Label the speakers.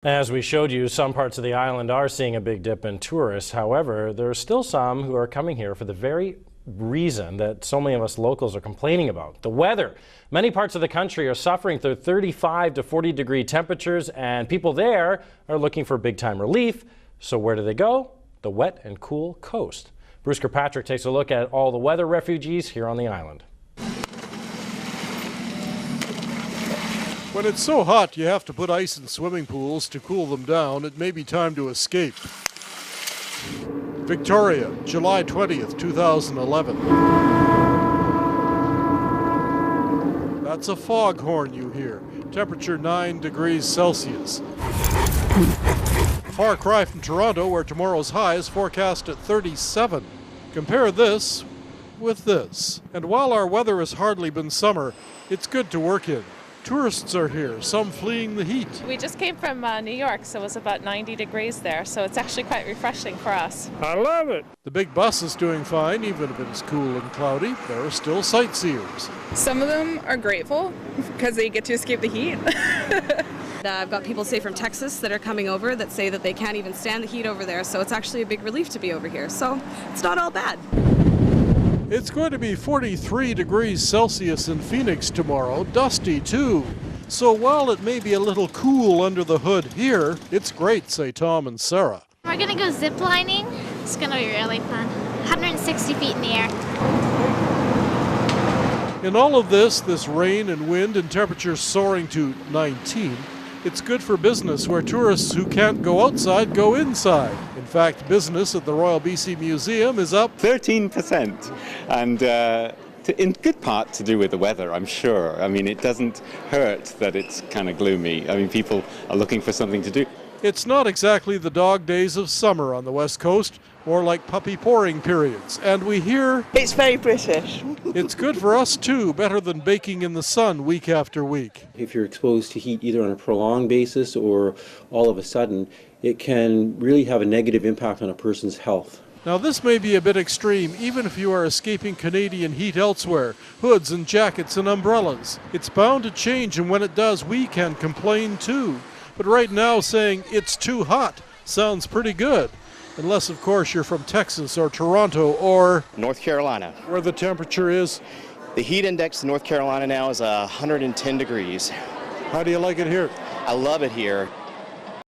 Speaker 1: As we showed you, some parts of the island are seeing a big dip in tourists. However, there are still some who are coming here for the very reason that so many of us locals are complaining about: the weather. Many parts of the country are suffering through 35 to 40 degree temperatures, and people there are looking for big time relief. So where do they go? The wet and cool coast. Bruce Kirkpatrick takes a look at all the weather refugees here on the island.
Speaker 2: When it's so hot you have to put ice in swimming pools to cool them down, it may be time to escape. Victoria, July 20th, 2011. That's a foghorn you hear. Temperature 9 degrees Celsius. Far cry from Toronto, where tomorrow's high is forecast at 37. Compare this with this. And while our weather has hardly been summer, it's good to work in. Tourists are here, some fleeing the heat.
Speaker 3: We just came from New York, so it was about 90 degrees there, so it's actually quite refreshing for us.
Speaker 2: I love it. The big bus is doing fine, even if it's cool and cloudy. There are still sightseers.
Speaker 4: Some of them are grateful because they get to escape the heat.
Speaker 5: I've got people, say, from Texas that are coming over that say that they can't even stand the heat over there, so it's actually a big relief to be over here. So it's not all bad.
Speaker 2: It's going to be 43 degrees Celsius in Phoenix tomorrow, dusty too. So while it may be a little cool under the hood here, it's great, say Tom and Sarah.
Speaker 6: We're going to go zip lining. It's going to be really fun. 160 feet in the air.
Speaker 2: In all of this rain and wind and temperatures soaring to 19, it's good for business where tourists who can't go outside go inside. In fact, business at the Royal BC Museum is up
Speaker 7: 13%, and in good part to do with the weather, I'm sure. I mean, it doesn't hurt that it's kind of gloomy. I mean, people are looking for something to do.
Speaker 2: It's not exactly the dog days of summer on the West Coast, more like puppy pouring periods. And we hear
Speaker 8: it's very British.
Speaker 2: It's good for us too, better than baking in the sun week after week.
Speaker 9: If you're exposed to heat either on a prolonged basis or all of a sudden, it can really have a negative impact on a person's health.
Speaker 2: Now this may be a bit extreme, even if you are escaping Canadian heat elsewhere, hoods and jackets and umbrellas. It's bound to change, and when it does, we can complain too. But right now saying it's too hot sounds pretty good. Unless, of course, you're from Texas or Toronto or
Speaker 10: North Carolina,
Speaker 2: where the temperature is.
Speaker 10: The heat index in North Carolina now is 110 degrees.
Speaker 2: How do you like it here?
Speaker 10: I love it here.